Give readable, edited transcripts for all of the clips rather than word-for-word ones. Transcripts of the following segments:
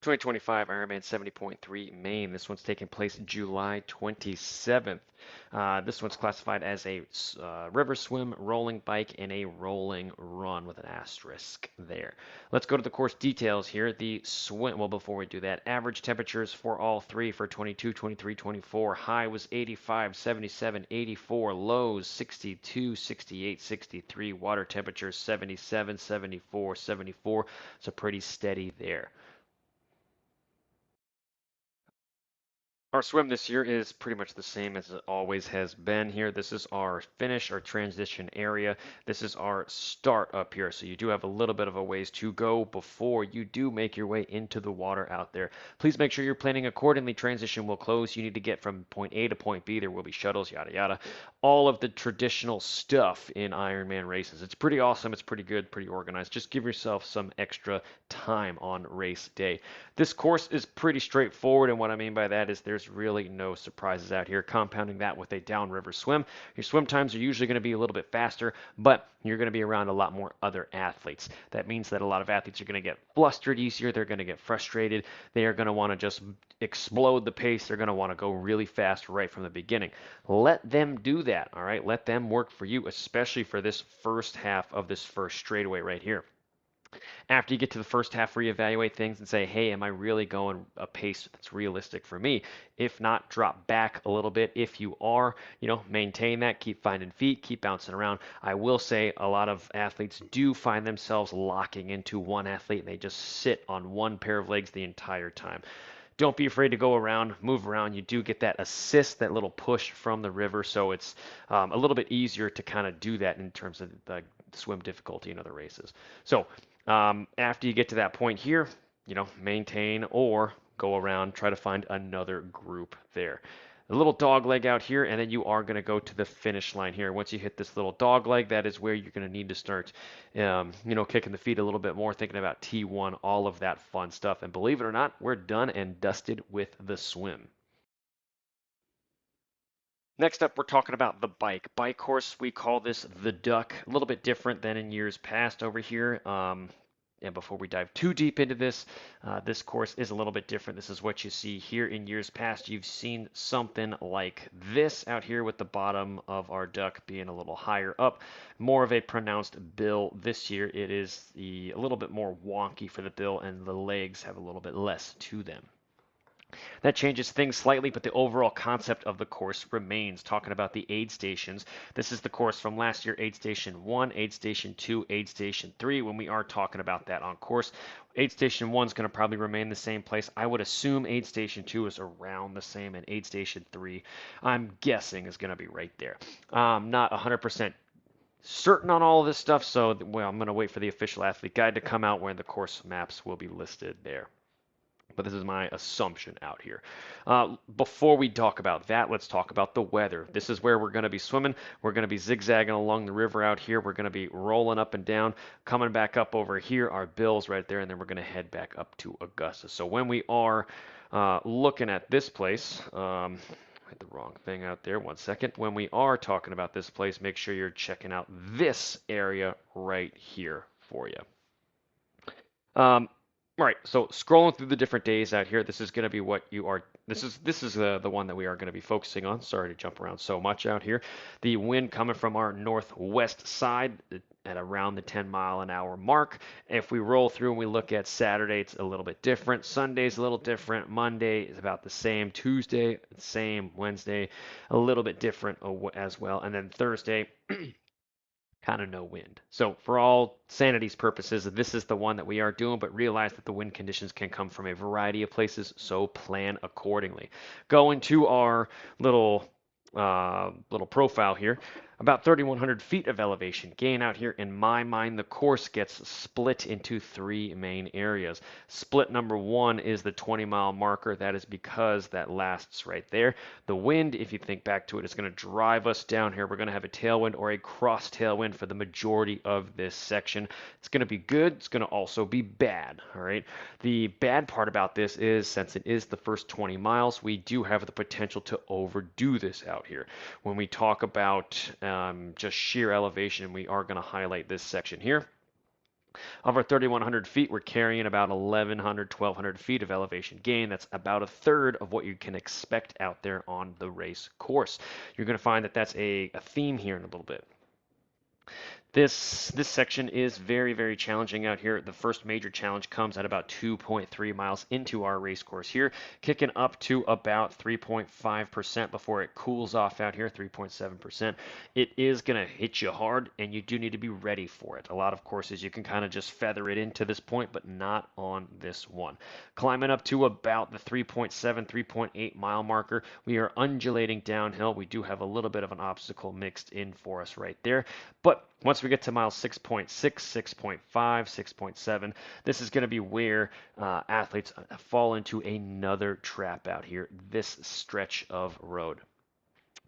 2025 Ironman 70.3 Maine. This one's taking place July 27th. This one's classified as a river swim, rolling bike, and a rolling run with an asterisk there. Let's go to the course details here. The swim, well, before we do that, average temperatures for all three for 22, 23, 24. High was 85, 77, 84. Lows 62, 68, 63. Water temperature 77, 74, 74. So pretty steady there. Our swim this year is pretty much the same as it always has been here. This is our finish, our transition area. This is our start up here. So you do have a little bit of a ways to go before you do make your way into the water out there. Please make sure you're planning accordingly. Transition will close. You need to get from point A to point B. There will be shuttles, yada, yada. All of the traditional stuff in Ironman races. It's pretty awesome. It's pretty good, pretty organized. Just give yourself some extra time on race day. This course is pretty straightforward, and what I mean by that is there's really no surprises out here. Compounding that with a downriver swim, your swim times are usually going to be a little bit faster, but you're going to be around a lot more other athletes. That means that a lot of athletes are going to get flustered easier. They're going to get frustrated. They are going to want to just explode the pace. They're going to want to go really fast right from the beginning. Let them do that, all right? Let them work for you, especially for this first half of this first straightaway right here. After you get to the first half, reevaluate things and say, hey, am I really going a pace that's realistic for me? If not, drop back a little bit. If you are, maintain that, keep finding feet, keep bouncing around. I will say a lot of athletes do find themselves locking into one athlete and they just sit on one pair of legs the entire time. Don't be afraid to go around, move around. You do get that assist, that little push from the river, so it's a little bit easier to kind of do that in terms of the swim difficulty in other races. So after you get to that point here, maintain or go around, try to find another group there. A little dog leg out here, and then you are going to go to the finish line here. Once you hit this little dog leg, that is where you're going to need to start, kicking the feet a little bit more, thinking about T1, all of that fun stuff. And believe it or not, we're done and dusted with the swim. Next up, we're talking about the bike. Bike course, we call this the Duck. A little bit different than in years past over here. And before we dive too deep into this, this course is a little bit different. This is what you see here in years past. You've seen something like this out here with the bottom of our duck being a little higher up. More of a pronounced bill this year. It is a little bit more wonky for the bill, and the legs have a little bit less to them. That changes things slightly, but the overall concept of the course remains. Talking about the aid stations, this is the course from last year, aid station 1, aid station 2, aid station 3, when we are talking about that on course. Aid station 1 is going to probably remain the same place. I would assume aid station 2 is around the same, and aid station 3, I'm guessing, is going to be right there. Not 100% certain on all of this stuff, so I'm going to wait for the official athlete guide to come out where the course maps will be listed there, but this is my assumption out here. Before we talk about that, let's talk about the weather. This is where we're going to be swimming. We're going to be zigzagging along the river out here. We're going to be rolling up and down, coming back up over here, our bills right there, and then we're going to head back up to Augusta. So when we are looking at this place, I had the wrong thing out there. One second. When we are talking about this place, make sure you're checking out this area right here for you. All right, so scrolling through the different days out here, this is going to be what you are. This is the one that we are going to be focusing on. Sorry to jump around so much out here. The wind coming from our northwest side at around the 10-mile-an-hour mark. If we roll through and we look at Saturday, it's a little bit different. Sunday's a little different. Monday is about the same. Tuesday, same. Wednesday, a little bit different as well. And then Thursday, kind of no wind. So for all sanity's purposes, this is the one that we are doing, but realize that the wind conditions can come from a variety of places, so plan accordingly. Going to our little profile here, about 3,100 feet of elevation gain out here. In my mind, the course gets split into three main areas. Split number one is the 20-mile marker. That is because that lasts right there. The wind, if you think back to it, is going to drive us down here. We're going to have a tailwind or a cross tailwind for the majority of this section. It's going to be good. It's going to also be bad. All right. The bad part about this is, since it is the first 20 miles, we do have the potential to overdo this out here. When we talk about just sheer elevation, we are going to highlight this section here. Of our 3,100 feet, we're carrying about 1,100, 1,200 feet of elevation gain. That's about a third of what you can expect out there on the race course. You're going to find that that's a theme here in a little bit. This section is very challenging out here. The first major challenge comes at about 2.3 miles into our race course here, kicking up to about 3.5% before it cools off out here, 3.7%. It is going to hit you hard, and you do need to be ready for it. A lot of courses you can kind of just feather it into this point, but not on this one. Climbing up to about the 3.7, 3.8 mile marker, we are undulating downhill. We do have a little bit of an obstacle mixed in for us right there, but once we get to mile 6.6, 6.5, 6.7, this is going to be where athletes fall into another trap out here, this stretch of road.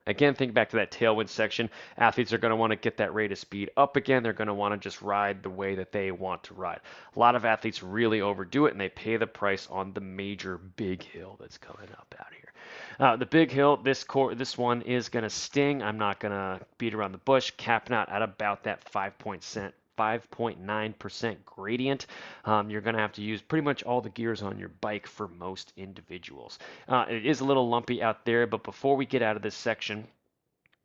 Again, think back to that tailwind section. Athletes are going to want to get that rate of speed up again. They're going to want to just ride the way that they want to ride. A lot of athletes really overdo it, and they pay the price on the major big hill that's coming up out here. The big hill, this one is going to sting. I'm not going to beat around the bush. Capping out at about that 5.9% gradient. You're going to have to use pretty much all the gears on your bike for most individuals. It is a little lumpy out there, but before we get out of this section,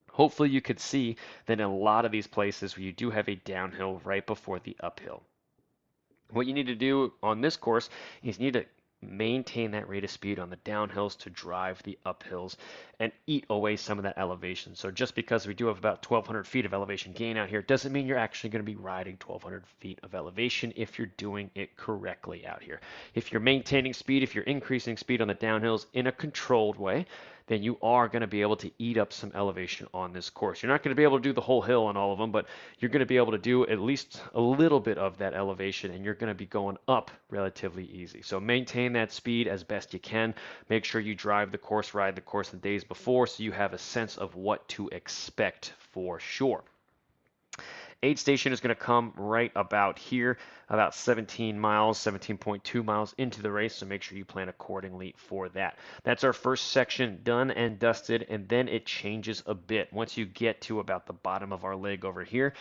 hopefully you could see that in a lot of these places where you do have a downhill right before the uphill. What you need to do on this course is you need to maintain that rate of speed on the downhills to drive the uphills and eat away some of that elevation. So just because we do have about 1,200 feet of elevation gain out here doesn't mean you're actually going to be riding 1,200 feet of elevation if you're doing it correctly out here. If you're maintaining speed, if you're increasing speed on the downhills in a controlled way, then you are going to be able to eat up some elevation on this course. You're not going to be able to do the whole hill on all of them, but you're going to be able to do at least a little bit of that elevation, and you're going to be going up relatively easy. So maintain that speed as best you can. Make sure you drive the course, ride the course the days before, so you have a sense of what to expect for sure. Aid station is going to come right about here, about 17 miles, 17.2 miles into the race, so make sure you plan accordingly for that. That's our first section done and dusted, and then it changes a bit. Once you get to about the bottom of our leg over here,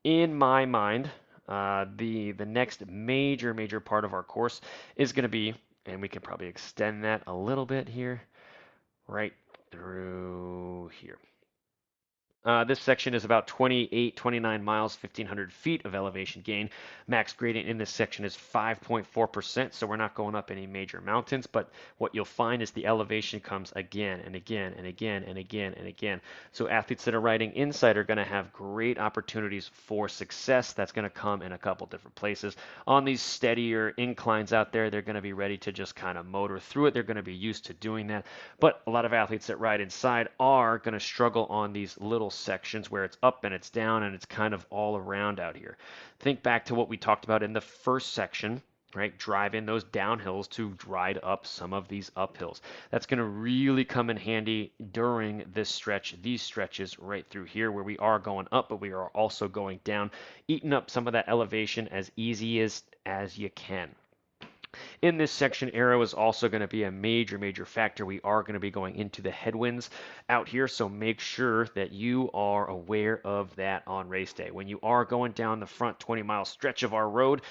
in my mind, the next major part of our course is going to be, and we can probably extend that a little bit here, right through here. This section is about 28, 29 miles, 1,500 feet of elevation gain. Max gradient in this section is 5.4%, so we're not going up any major mountains, but what you'll find is the elevation comes again and again and again and again and again. So athletes that are riding inside are going to have great opportunities for success. That's going to come in a couple different places. On these steadier inclines out there, they're going to be ready to just kind of motor through it. They're going to be used to doing that. But a lot of athletes that ride inside are going to struggle on these little sections where it's up and it's down and it's kind of all around out here. Think back to what we talked about in the first section, right? Drive in those downhills to ride up some of these uphills. That's going to really come in handy during this stretch, these stretches right through here where we are going up, but we are also going down, eating up some of that elevation as easy as you can. In this section, aero is also going to be a major factor. We are going to be going into the headwinds out here, so make sure that you are aware of that on race day. When you are going down the front 20-mile stretch of our road,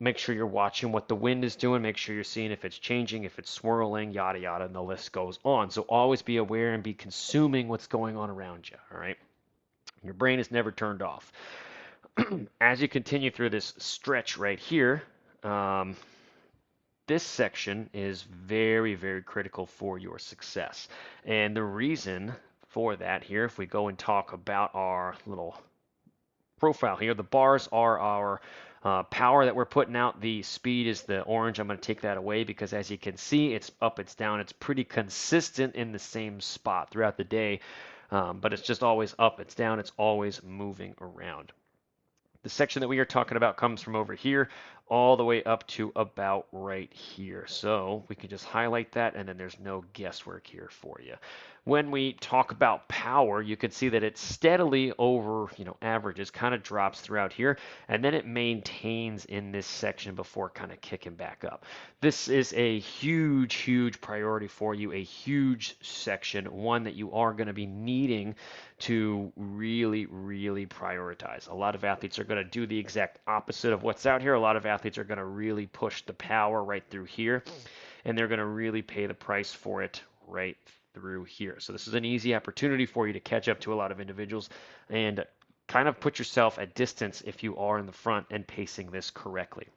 make sure you're watching what the wind is doing. Make sure you're seeing if it's changing, if it's swirling, yada yada, and the list goes on. So always be aware and be consuming what's going on around you, all right? Your brain is never turned off. As you continue through this stretch right here, this section is very critical for your success. And the reason for that here, if we go and talk about our little profile here, the bars are our power that we're putting out. The speed is the orange. I'm going to take that away because as you can see, it's up, it's down. It's pretty consistent in the same spot throughout the day, but it's just always up, it's down, it's always moving around. The section that we are talking about comes from over here all the way up to about right here. So we can just highlight that, and then there's no guesswork here for you. When we talk about power, you can see that it steadily over, averages, kind of drops throughout here, and then it maintains in this section before kind of kicking back up. This is a huge, huge priority for you, a huge section, one that you are going to be needing to really, really prioritize. A lot of athletes are going to do the exact opposite of what's out here. A lot of athletes are going to really push the power right through here, and they're going to really pay the price for it right through here. So this is an easy opportunity for you to catch up to a lot of individuals and kind of put yourself at distance if you are in the front and pacing this correctly.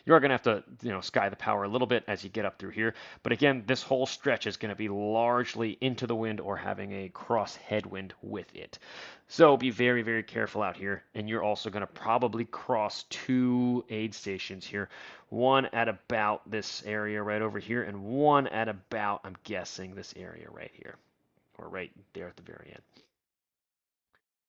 You are going to have to, sky the power a little bit as you get up through here. But again, this whole stretch is going to be largely into the wind or having a cross headwind with it. So be very, very careful out here. And you're also going to probably cross two aid stations here. One at about this area right over here, and one at about, I'm guessing, this area right here, or right there at the very end.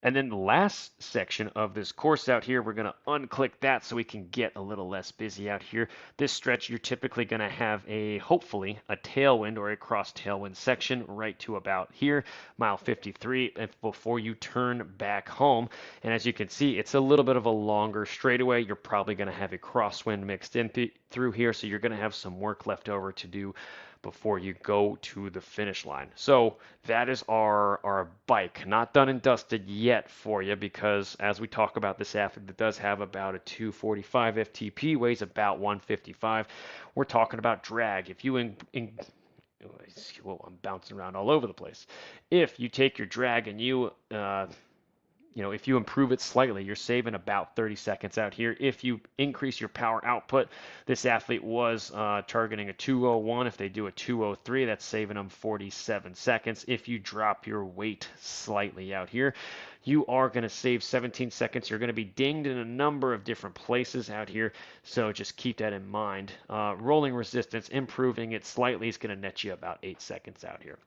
And then the last section of this course out here, we're going to unclick that so we can get a little less busy out here. This stretch, you're typically going to have hopefully, a tailwind or a cross tailwind section right to about here, mile 53, before you turn back home. And as you can see, it's a little bit of a longer straightaway. You're probably going to have a crosswind mixed in through here, so you're going to have some work left over to do before you go to the finish line. So that is our bike. Not done and dusted yet for you, because as we talk about this athlete that does have about a 245 FTP, weighs about 155, we're talking about drag. If you I'm bouncing around all over the place. If you take your drag and if you improve it slightly, you're saving about 30 seconds out here. If you increase your power output, this athlete was targeting a 201. If they do a 203, that's saving them 47 seconds. If you drop your weight slightly out here, you are going to save 17 seconds. You're going to be dinged in a number of different places out here, so just keep that in mind. Rolling resistance, improving it slightly is going to net you about 8 seconds out here.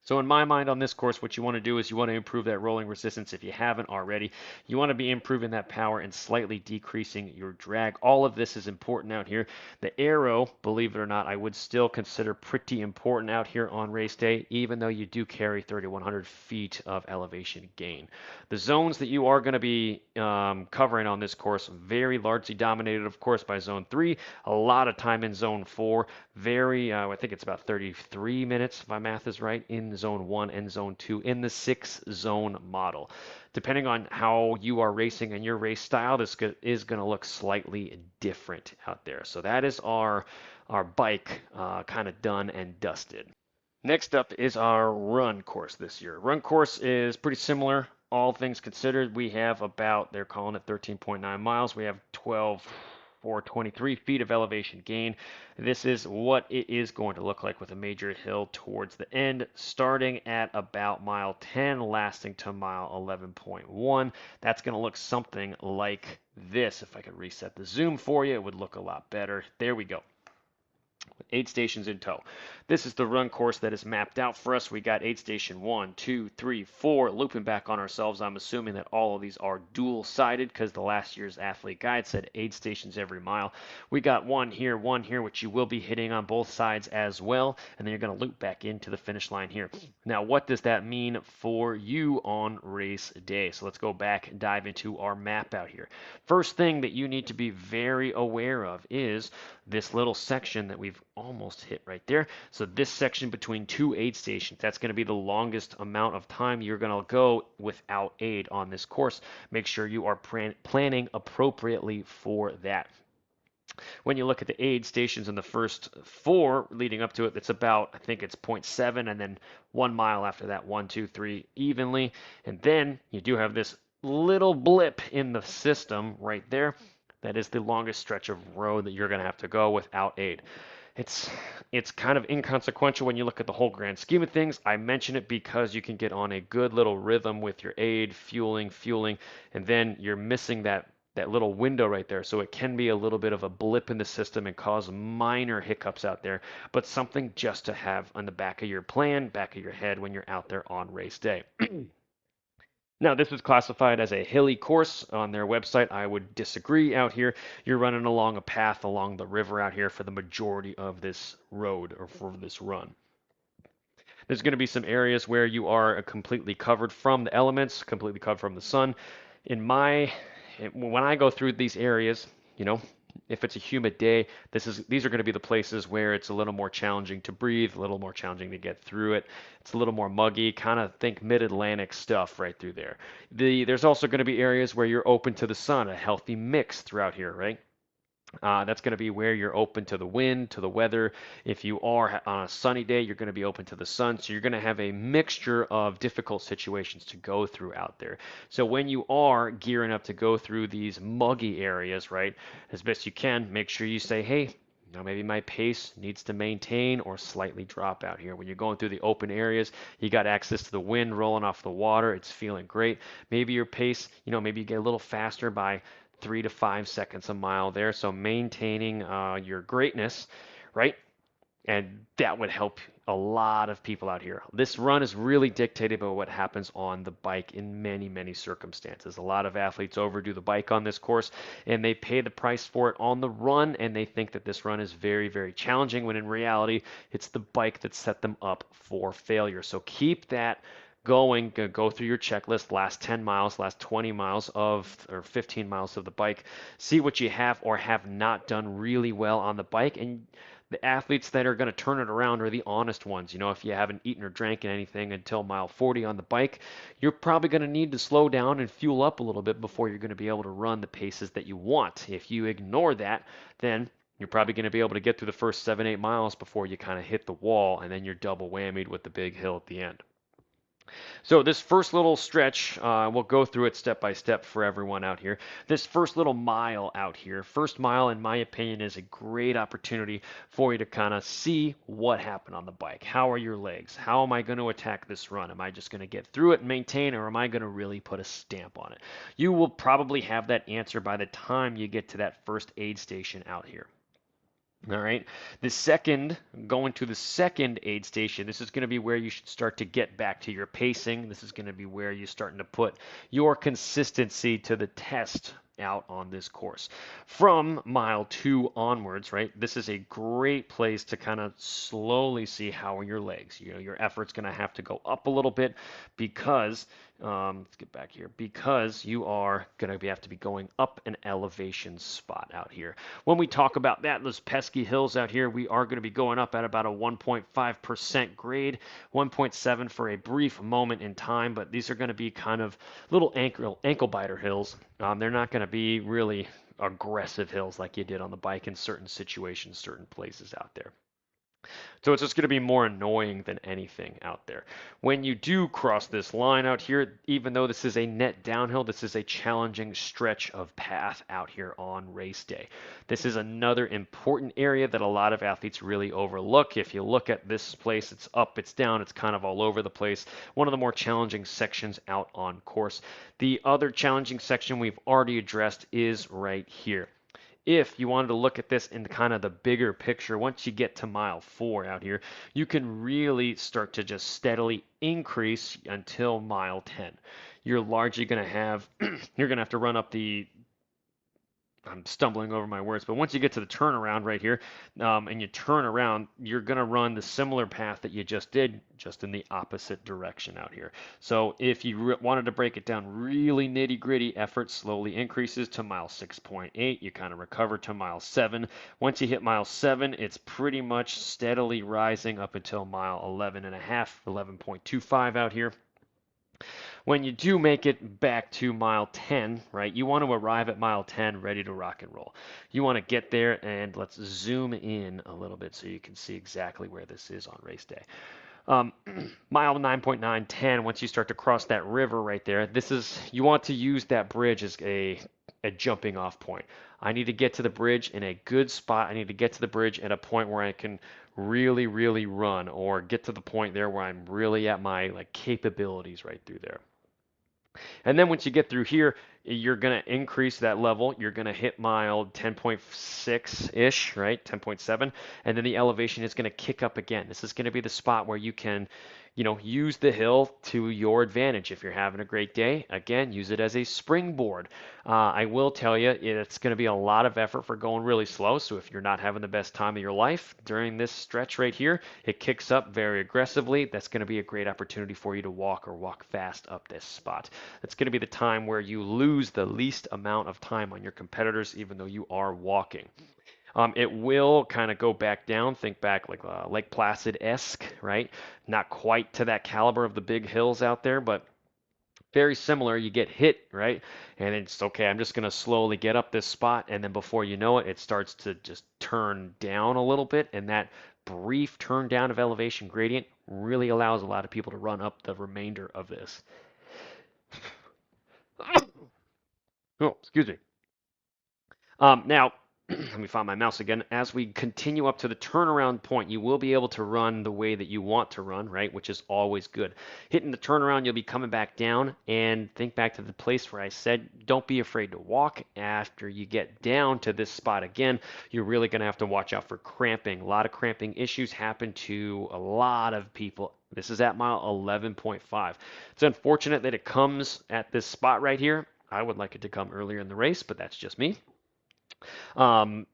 So in my mind on this course, what you want to do is you want to improve that rolling resistance if you haven't already. You want to be improving that power and slightly decreasing your drag. All of this is important out here. The aero, believe it or not, I would still consider pretty important out here on race day, even though you do carry 3,100 feet of elevation gain. The zones that you are going to be covering on this course, very largely dominated, of course, by zone 3. A lot of time in zone 4. I think it's about 33 minutes, if my math is right, in zone 1 and zone 2 in the 6-zone model. Depending on how you are racing and your race style, this is going to look slightly different out there. So that is our bike kind of done and dusted. Next up is our run course this year. Run course is pretty similar. All things considered, we have they're calling it 13.9 miles. We have 12,423 feet of elevation gain. This is what it is going to look like with a major hill towards the end, starting at about mile 10, lasting to mile 11.1. That's going to look something like this. If I could reset the zoom for you, it would look a lot better. There we go. 8 stations in tow. This is the run course that is mapped out for us. We got aid station 1, 2, 3, 4. Looping back on ourselves, I'm assuming that all of these are dual-sided because the last year's athlete guide said aid stations every mile. We got one here, which you will be hitting on both sides as well, and then you're going to loop back into the finish line here. Now, what does that mean for you on race day? So let's go back and dive into our map out here. First thing that you need to be very aware of is this little section that we've almost hit right there. So this section between two aid stations, that's going to be the longest amount of time you're going to go without aid on this course. Make sure you are planning appropriately for that. When you look at the aid stations in the first 4 leading up to it, it's about, I think it's 0.7, and then 1 mile after that, 1, 2, 3 evenly. And then you do have this little blip in the system right there. That is the longest stretch of road that you're going to have to go without aid. It's kind of inconsequential when you look at the whole grand scheme of things. I mention it because you can get on a good little rhythm with your aid, fueling, and then you're missing that little window right there. So it can be a little bit of a blip in the system and cause minor hiccups out there, but something just to have on the back of your plan, back of your head when you're out there on race day. Now, this is classified as a hilly course on their website. I would disagree out here. You're running along a path along the river out here for the majority of this road or for this run. There's going to be some areas where you are completely covered from the elements, completely covered from the sun. When I go through these areas, you know, if it's a humid day, these are going to be the places where it's a little more challenging to breathe, a little more challenging to get through it. It's a little more muggy, kind of think mid-Atlantic stuff right through there. There's also going to be areas where you're open to the sun, a healthy mix throughout here, right? That's going to be where you're open to the wind, to the weather. If you are on a sunny day, you're going to be open to the sun. So you're going to have a mixture of difficult situations to go through out there. So when you are gearing up to go through these muggy areas, right, as best you can, make sure you say, hey, maybe my pace needs to maintain or slightly drop out here. When you're going through the open areas, you got access to the wind rolling off the water. It's feeling great. Maybe your pace, maybe you get a little faster by 3 to 5 seconds a mile there. So maintaining your greatness, right? And that would help a lot of people out here. This run is really dictated by what happens on the bike in many, many circumstances. A lot of athletes overdo the bike on this course and they pay the price for it on the run, and they think that this run is very, very challenging when in reality, it's the bike that set them up for failure. So keep that going, go through your checklist, last 10 miles, last 20 miles or 15 miles of the bike, see what you have or have not done really well on the bike. And the athletes that are going to turn it around are the honest ones. If you haven't eaten or drank anything until mile 40 on the bike, you're probably going to need to slow down and fuel up a little bit before you're going to be able to run the paces that you want. If you ignore that, then you're probably going to be able to get through the first 7, 8 miles before you kind of hit the wall, and then you're double whammied with the big hill at the end. So this first little stretch, we'll go through it step by step for everyone out here. This first little mile out here, first mile in my opinion is a great opportunity for you to kind of see what happened on the bike. How are your legs? How am I going to attack this run? Am I just going to get through it and maintain, or am I going to really put a stamp on it? You will probably have that answer by the time you get to that first aid station out here. All right. Going to the second aid station, this is going to be where you should start to get back to your pacing. This is going to be where you're starting to put your consistency to the test out on this course. From mile 2 onwards, right, this is a great place to kind of slowly see how are your legs. Your effort's going to have to go up a little bit because let's get back here, because you are going to have to be going up an elevation spot out here. When we talk about that, those pesky hills out here, we are going to be going up at about a 1.5% grade, 1.7 for a brief moment in time, but these are going to be kind of little ankle biter hills. They're not going to be really aggressive hills like you did on the bike in certain situations, certain places out there. So it's just going to be more annoying than anything out there. When you do cross this line out here, even though this is a net downhill, this is a challenging stretch of path out here on race day. This is another important area that a lot of athletes really overlook. If you look at this place, it's up, it's down, it's kind of all over the place. One of the more challenging sections out on course. The other challenging section we've already addressed is right here. If you wanted to look at this in kind of the bigger picture, once you get to mile 4 out here, you can really start to just steadily increase until mile 10. You're largely going to have, you're going to have to run up I'm stumbling over my words, but once you get to the turnaround right here, and you turn around, you're going to run the similar path that you just did, just in the opposite direction out here. So if you wanted to break it down really nitty gritty, effort slowly increases to mile 6.8. You kind of recover to mile 7. Once you hit mile 7, it's pretty much steadily rising up until mile 11.5, 11.25 out here. When you do make it back to mile 10, right, you want to arrive at mile 10 ready to rock and roll. You want to get there, and let's zoom in a little bit so you can see exactly where this is on race day. Mile 9.910, once you start to cross that river right there, you want to use that bridge as a jumping off point. I need to get to the bridge in a good spot. I need to get to the bridge at a point where I can really, really run, or get to the point there where I'm really at my capabilities right through there. And then once you get through here, you're going to increase that level. You're going to hit mile 10.6-ish, right? 10.7. And then the elevation is going to kick up again. This is going to be the spot where you can, use the hill to your advantage. If you're having a great day, again, use it as a springboard. I will tell you, it's going to be a lot of effort for going really slow. So if you're not having the best time of your life during this stretch right here, it kicks up very aggressively. That's going to be a great opportunity for you to walk or walk fast up this spot. That's going to be the time where you lose the least amount of time on your competitors, even though you are walking. It will kind of go back down, think back like Lake Placid-esque, right? Not quite to that caliber of the big hills out there, but very similar. You get hit, right? And it's okay, I'm just going to slowly get up this spot. And then before you know it, it starts to just turn down a little bit. And that brief turn down of elevation gradient really allows a lot of people to run up the remainder of this. Oh, excuse me. Now, let me find my mouse again. As we continue up to the turnaround point, you will be able to run the way that you want to run, right? Which is always good. Hitting the turnaround, you'll be coming back down, and think back to the place where I said, don't be afraid to walk. After you get down to this spot again, you're really going to have to watch out for cramping. A lot of cramping issues happen to a lot of people. This is at mile 11.5. It's unfortunate that it comes at this spot right here. I would like it to come earlier in the race, but that's just me. Some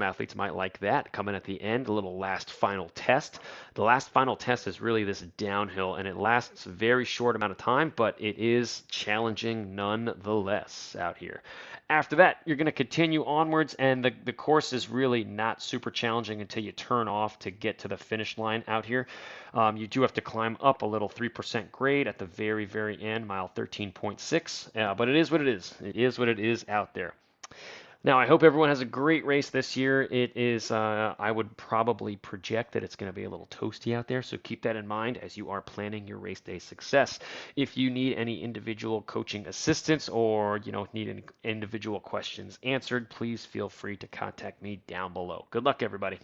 athletes might like that coming at the end, a little last final test. The last final test is really this downhill, and it lasts a very short amount of time, but it is challenging nonetheless out here. After that, you're going to continue onwards, and the course is really not super challenging until you turn off to get to the finish line out here. You do have to climb up a little 3% grade at the very, very end, mile 13.6, but it is what it is. It is what it is out there. Now, I hope everyone has a great race this year. It is, I would probably project that it's going to be a little toasty out there, so keep that in mind as you are planning your race day success. If you need any individual coaching assistance or, need any individual questions answered, please feel free to contact me down below. Good luck, everybody.